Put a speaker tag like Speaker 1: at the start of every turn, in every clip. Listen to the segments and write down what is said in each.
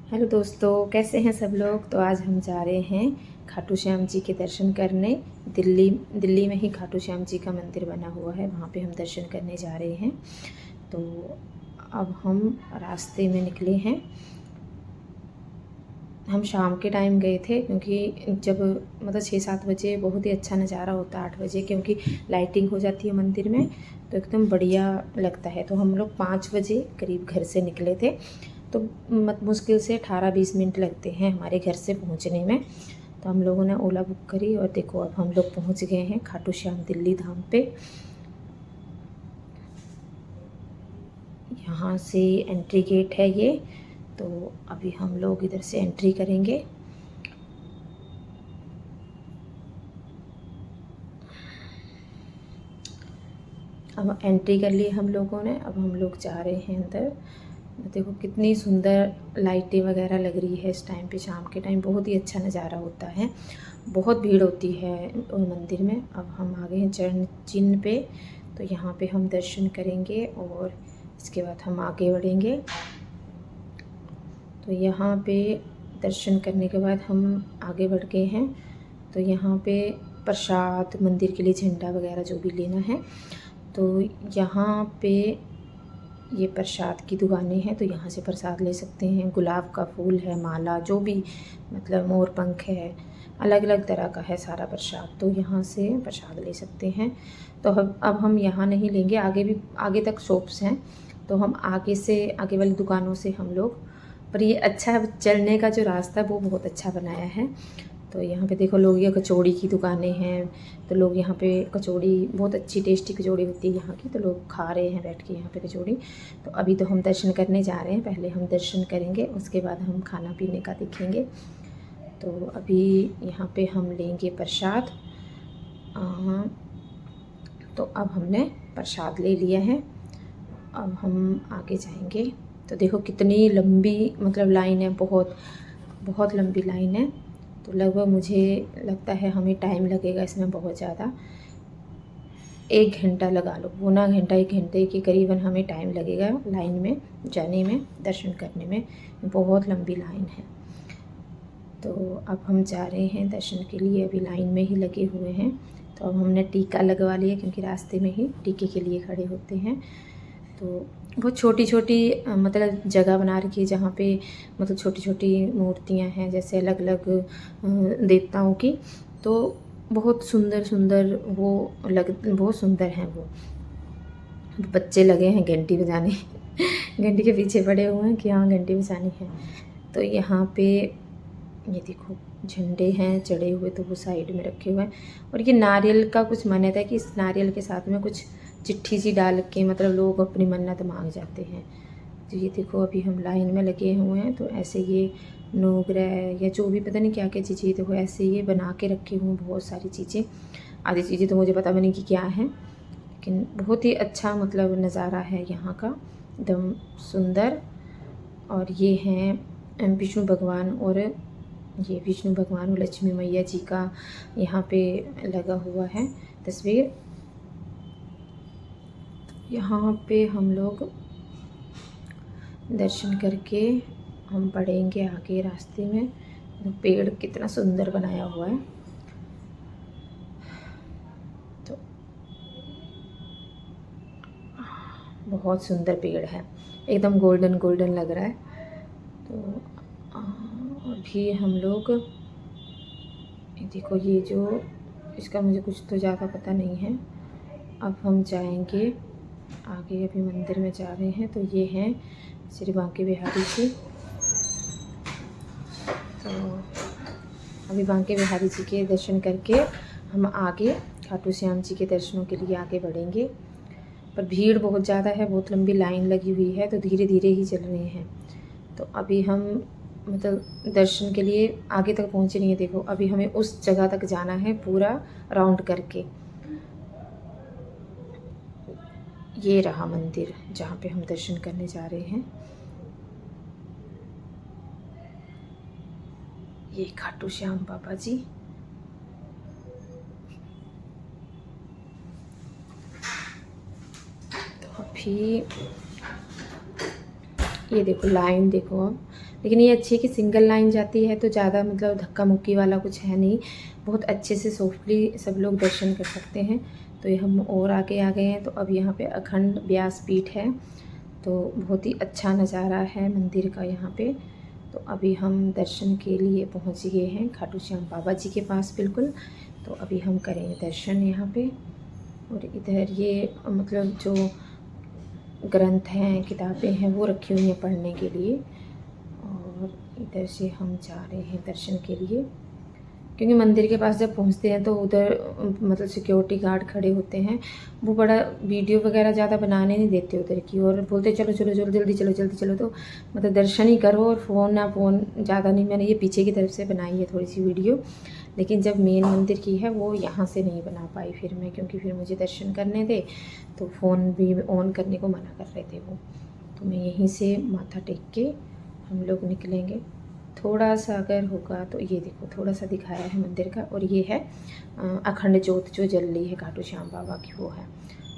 Speaker 1: Hello दोस्तों, कैसे हैं सब लोग। तो आज हम जा रहे हैं खाटू श्याम जी के दर्शन करने। दिल्ली में ही खाटू श्याम जी का मंदिर बना हुआ है, वहाँ पे हम दर्शन करने जा रहे हैं। तो अब हम रास्ते में निकले हैं। हम शाम के टाइम गए थे क्योंकि जब 6-7 बजे बहुत ही अच्छा नज़ारा होता है, 8 बजे क्योंकि लाइटिंग हो जाती है मंदिर में, तो एकदम बढ़िया लगता है। तो हम लोग 5 बजे करीब घर से निकले थे। तो मुश्किल से 18-20 मिनट लगते हैं हमारे घर से पहुंचने में। तो हम लोगों ने ओला बुक करी और देखो अब हम लोग पहुंच गए हैं खाटू श्याम दिल्ली धाम पे। यहाँ से एंट्री गेट है ये। तो अभी हम लोग इधर से एंट्री करेंगे। अब एंट्री कर ली हम लोगों ने। अब हम लोग जा रहे हैं अंदर। देखो कितनी सुंदर लाइटें वगैरह लग रही है इस टाइम पे, शाम के टाइम बहुत ही अच्छा नज़ारा होता है। बहुत भीड़ होती है मंदिर में। अब हम आ गए हैं चरण चिन्ह पे, तो यहाँ पे हम दर्शन करेंगे और इसके बाद हम आगे बढ़ेंगे। तो यहाँ पे दर्शन करने के बाद हम आगे बढ़ गए हैं। तो यहाँ पे प्रसाद, मंदिर के लिए झंडा वगैरह जो भी लेना है, तो यहाँ पे ये प्रसाद की दुकानें हैं। तो यहाँ से प्रसाद ले सकते हैं। गुलाब का फूल है, माला, जो भी मोर पंख है, अलग अलग तरह का है सारा प्रसाद। तो यहाँ से प्रसाद ले सकते हैं। तो अब हम यहाँ नहीं लेंगे, आगे तक शॉप्स हैं। तो हम आगे वाली दुकानों से हम लोग, पर ये अच्छा चलने का जो रास्ता है वो बहुत अच्छा बनाया है। तो यहाँ पे देखो लोग, ये कचौड़ी की दुकानें हैं। तो लोग यहाँ पे कचौड़ी, बहुत अच्छी टेस्टी कचौड़ी होती है यहाँ की, तो लोग खा रहे हैं बैठ के यहाँ पे कचौड़ी। तो अभी तो हम दर्शन करने जा रहे हैं, पहले हम दर्शन करेंगे उसके बाद हम खाना पीने का देखेंगे। तो अभी यहाँ पे हम लेंगे प्रसाद। तो अब हमने प्रसाद ले लिया है, अब हम आगे जाएंगे। तो देखो कितनी लंबी लाइन है, बहुत बहुत लंबी लाइन है। तो लगभग मुझे लगता है हमें टाइम लगेगा इसमें बहुत ज़्यादा, 1 घंटा लगा लो, पौना घंटा 1 घंटे के करीबन हमें टाइम लगेगा लाइन में जाने में, दर्शन करने में। बहुत लंबी लाइन है। तो अब हम जा रहे हैं दर्शन के लिए, अभी लाइन में ही लगे हुए हैं। तो अब हमने टीका लगवा लिया क्योंकि रास्ते में ही टीके के लिए खड़े होते हैं। तो बहुत छोटी छोटी जगह बना रखी है जहाँ पे छोटी छोटी मूर्तियाँ हैं, जैसे अलग अलग देवताओं की। तो बहुत सुंदर सुंदर बहुत सुंदर हैं वो। बच्चे लगे हैं घंटी बजाने घंटी के पीछे पड़े हुए हैं कि हाँ घंटी बजानी है। तो यहाँ पे ये देखो झंडे हैं चढ़े हुए, तो वो साइड में रखे हुए हैं। और ये नारियल का कुछ मान्यता है कि इस नारियल के साथ में कुछ चिट्ठी सी डाल के लोग अपनी मन्नत मांग जाते हैं। तो ये देखो अभी हम लाइन में लगे हुए हैं। तो ऐसे ये नौग्रह या जो भी पता नहीं क्या क्या चीज़ें, देखो ऐसे ये बना के रखे हुए हैं बहुत सारी चीज़ें। आधी चीज़ें तो मुझे पता भी नहीं कि क्या है, लेकिन बहुत ही अच्छा नज़ारा है यहाँ का, एकदम सुंदर। और ये हैं विष्णु भगवान, और ये विष्णु भगवान और लक्ष्मी मैया जी का यहाँ पे लगा हुआ है तस्वीर। यहाँ पे हम लोग दर्शन करके हम बढ़ेंगे आगे रास्ते में। पेड़ कितना सुंदर बनाया हुआ है। तो बहुत सुंदर पेड़ है, एकदम गोल्डन गोल्डन लग रहा है। तो अभी हम लोग देखो, ये जो इसका मुझे कुछ तो ज़्यादा पता नहीं है। अब हम जाएंगे आगे, अभी मंदिर में जा रहे हैं। तो ये हैं श्री बांके बिहारी जी। तो अभी बांके बिहारी जी के दर्शन करके हम आगे खाटू श्याम जी के दर्शनों के लिए आगे बढ़ेंगे। पर भीड़ बहुत ज़्यादा है, बहुत लंबी लाइन लगी हुई है, तो धीरे धीरे ही चल रहे हैं। तो अभी हम दर्शन के लिए आगे तक पहुँचे नहीं है। देखो अभी हमें उस जगह तक जाना है पूरा राउंड करके। ये रहा मंदिर जहाँ पे हम दर्शन करने जा रहे हैं। ये खाटू श्याम बाबा जी। तो अभी ये देखो लाइन देखो, अब लेकिन ये अच्छी है कि सिंगल लाइन जाती है तो ज़्यादा मतलब धक्का मुक्की वाला कुछ है नहीं, बहुत अच्छे से सॉफ्टली सब लोग दर्शन कर सकते हैं। तो ये हम और आगे आ गए हैं। तो अब यहाँ पे अखंड व्यासपीठ है, तो बहुत ही अच्छा नज़ारा है मंदिर का यहाँ पे। तो अभी हम दर्शन के लिए पहुँच गए हैं खाटू श्याम बाबा जी के पास बिल्कुल। तो अभी हम करेंगे दर्शन यहाँ पे। और इधर ये मतलब जो ग्रंथ हैं, किताबें हैं, वो रखी हुई हैं पढ़ने के लिए। और इधर से हम जा रहे हैं दर्शन के लिए, क्योंकि मंदिर के पास जब पहुंचते हैं तो उधर मतलब सिक्योरिटी गार्ड खड़े होते हैं, वो बड़ा वीडियो वगैरह ज़्यादा बनाने नहीं देते उधर की, और बोलते चलो चलो चलो जल्दी चलो जल्दी चलो। तो मतलब दर्शन ही करो और फ़ोन ज़्यादा नहीं। मैंने ये पीछे की तरफ से बनाई है थोड़ी सी वीडियो, लेकिन जब मेन मंदिर की है वो यहाँ से नहीं बना पाई फिर मैं, क्योंकि फिर मुझे दर्शन करने थे तो फ़ोन भी ऑन करने को मना कर रहे थे वो। तो मैं यहीं से माथा टेक के हम लोग निकलेंगे। थोड़ा सा अगर होगा तो ये देखो थोड़ा सा दिखाया है मंदिर का, और ये है अखंड ज्योत जो जल रही है खाटू श्याम बाबा की, वो है।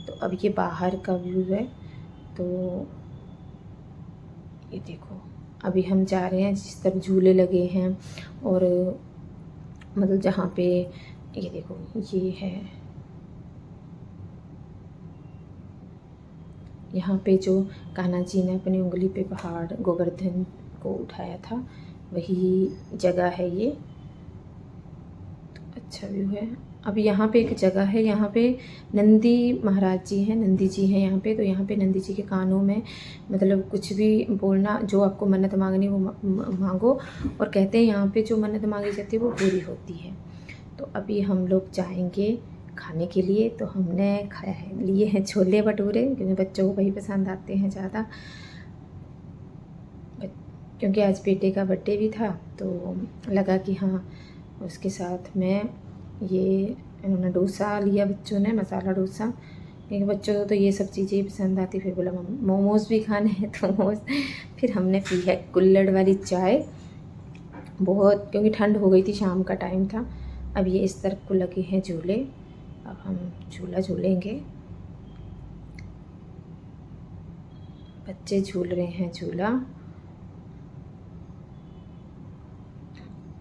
Speaker 1: तो अब ये बाहर का व्यू है। तो ये देखो अभी हम जा रहे हैं जिस तरफ झूले लगे हैं, और मतलब जहाँ पे ये देखो ये है, यहाँ पे जो कान्हा जी ने अपनी उंगली पे पहाड़ गोवर्धन को उठाया था, वही जगह है ये। तो अच्छा व्यू है। अब यहाँ पे एक जगह है, यहाँ पे नंदी महाराज जी हैं, नंदी जी हैं यहाँ पे। तो यहाँ पे नंदी जी के कानों में मतलब कुछ भी बोलना, जो आपको मन्नत मांगनी वो मांगो, और कहते हैं यहाँ पे जो मन्नत मांगी जाती है वो पूरी होती है। तो अभी हम लोग जाएंगे खाने के लिए। तो हमने लिए हैं छोले भटूरे, क्योंकि बच्चों को वही पसंद आते हैं ज़्यादा, क्योंकि आज बेटे का बर्थडे भी था। तो लगा कि हाँ उसके साथ में ये इन्होंने डोसा लिया बच्चों ने, मसाला डोसा, क्योंकि बच्चों को तो ये सब चीज़ें ही पसंद आती। फिर बोला मोमोज़ भी खाने हैं तो मोमोज़। फिर हमने पी है कुल्हड़ वाली चाय बहुत, क्योंकि ठंड हो गई थी, शाम का टाइम था। अब ये इस तरफ को लगे हैं झूले, अब हम झूला झूलेंगे। बच्चे झूल रहे हैं झूला,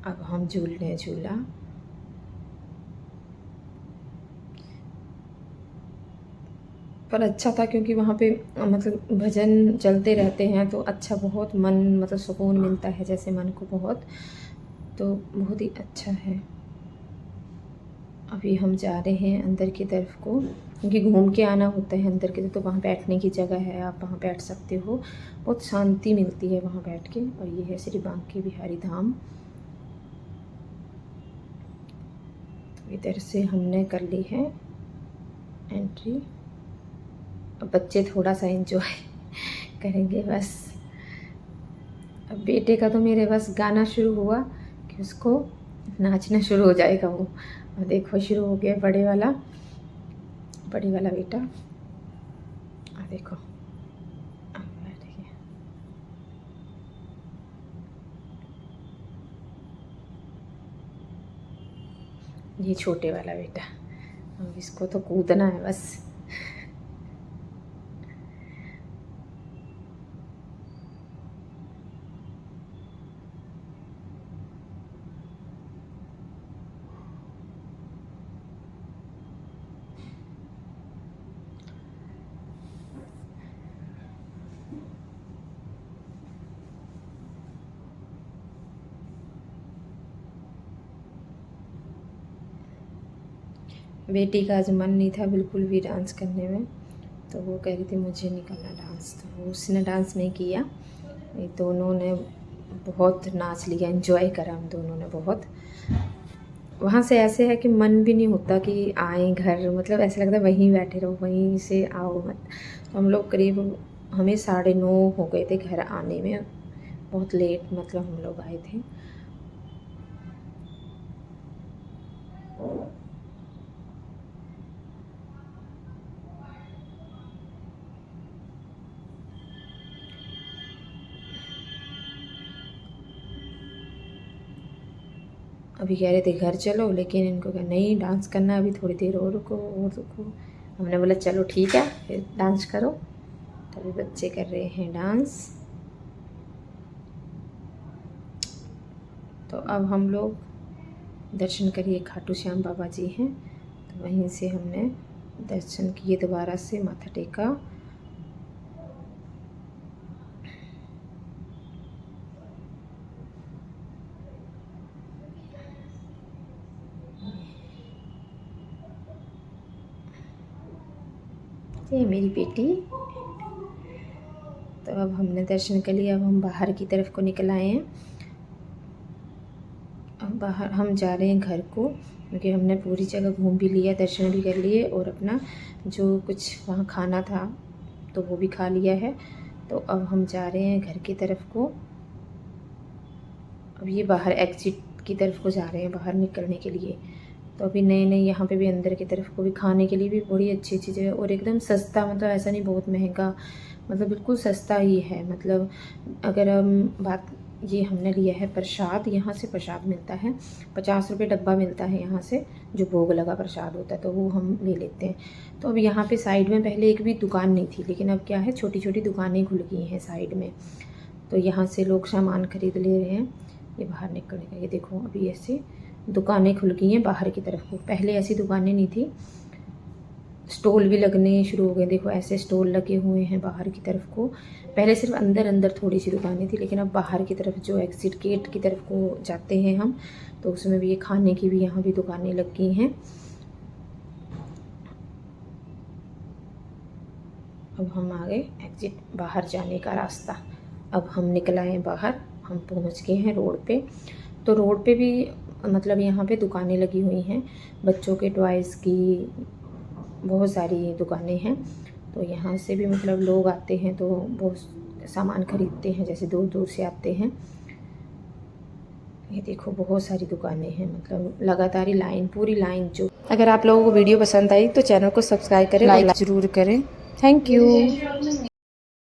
Speaker 1: अब हम झूल रहे हैं झूला। पर अच्छा था क्योंकि वहाँ पे मतलब भजन चलते रहते हैं, तो अच्छा बहुत मन मतलब सुकून मिलता है जैसे मन को बहुत, तो बहुत ही अच्छा है। अभी हम जा रहे हैं अंदर की तरफ को, क्योंकि घूम के आना होता है अंदर की तरफ। तो वहाँ बैठने की जगह है, आप वहाँ बैठ सकते हो, बहुत शांति मिलती है वहाँ बैठ के। और ये है श्री बांके बिहारी धाम। तो इधर से हमने कर ली है एंट्री। अब बच्चे थोड़ा सा एंजॉय करेंगे बस। अब बेटे का तो मेरे बस गाना शुरू हुआ कि उसको नाचना शुरू हो जाएगा वो। और देखो शुरू हो गया बड़े वाला बेटा। और देखो ये छोटे वाला बेटा, अब इसको तो कूदना है बस। बेटी का आज मन नहीं था बिल्कुल भी डांस करने में, तो वो कह रही थी मुझे नहीं करना डांस, तो उसने डांस नहीं किया। ये दोनों ने बहुत नाच लिया, एंजॉय करा हम दोनों ने बहुत। वहाँ से ऐसे है कि मन भी नहीं होता कि आए घर, मतलब ऐसा लगता है वहीं बैठे रहो, वहीं से आओ मत। तो हम लोग करीब हमें 9:30 हो गए थे घर आने में, बहुत लेट मतलब हम लोग आए थे। अभी कह रहे थे घर चलो, लेकिन इनको कहा नहीं डांस करना अभी थोड़ी देर और रुको और रुको। हमने बोला चलो ठीक है फिर डांस करो। तो अभी बच्चे कर रहे हैं डांस। तो अब हम लोग दर्शन करिए, खाटू श्याम बाबा जी हैं, तो वहीं से हमने दर्शन किए, दोबारा से माथा टेका। ये मेरी बेटी। तो अब हमने दर्शन कर लिया, अब हम बाहर की तरफ को निकल आए हैं। अब बाहर हम जा रहे हैं घर को, क्योंकि हमने पूरी जगह घूम भी लिया, दर्शन भी कर लिए और अपना जो कुछ वहाँ खाना था तो वो भी खा लिया है। तो अब हम जा रहे हैं घर की तरफ को। अब ये बाहर एग्जिट की तरफ को जा रहे हैं, बाहर निकलने के लिए। तो अभी नए नए यहाँ पे भी अंदर की तरफ को भी खाने के लिए भी बड़ी अच्छी अच्छी जगह, और एकदम सस्ता, मतलब ऐसा नहीं बहुत महंगा, मतलब बिल्कुल सस्ता ही है। मतलब अगर हम बात, ये हमने लिया है प्रसाद, यहाँ से प्रसाद मिलता है, 50 रुपये डब्बा मिलता है यहाँ से, जो भोग लगा प्रसाद होता है, तो वो हम ले लेते हैं। तो अब यहाँ पे साइड में पहले एक भी दुकान नहीं थी, लेकिन अब क्या है, छोटी छोटी दुकानें खुल गई हैं साइड में, तो यहाँ से लोग सामान खरीद ले रहे हैं। ये बाहर निकलने का, ये देखो अभी ऐसे दुकानें खुल गई हैं बाहर की तरफ को, पहले ऐसी दुकानें नहीं थी। स्टॉल भी लगने शुरू हो गए, देखो ऐसे स्टॉल लगे हुए हैं बाहर की तरफ को। पहले सिर्फ अंदर अंदर थोड़ी सी दुकानें थी, लेकिन अब बाहर की तरफ जो एग्जिट गेट की तरफ को जाते हैं हम, तो उसमें भी ये खाने की भी यहाँ भी दुकानें लग गई हैं। अब हम आ गए एग्जिट, बाहर जाने का रास्ता। अब हम निकल आए बाहर, हम पहुँच गए हैं रोड पे। तो रोड पे भी मतलब यहाँ पे दुकानें लगी हुई हैं, बच्चों के टॉयज़ की बहुत सारी दुकानें हैं। तो यहाँ से भी मतलब लोग आते हैं तो बहुत सामान खरीदते हैं, जैसे दूर दूर से आते हैं। ये देखो बहुत सारी दुकानें हैं, मतलब लगातार ही लाइन, पूरी लाइन। जो अगर आप लोगों को वीडियो पसंद आई तो चैनल को सब्सक्राइब करें, लाइक ज़रूर करें। Thank you.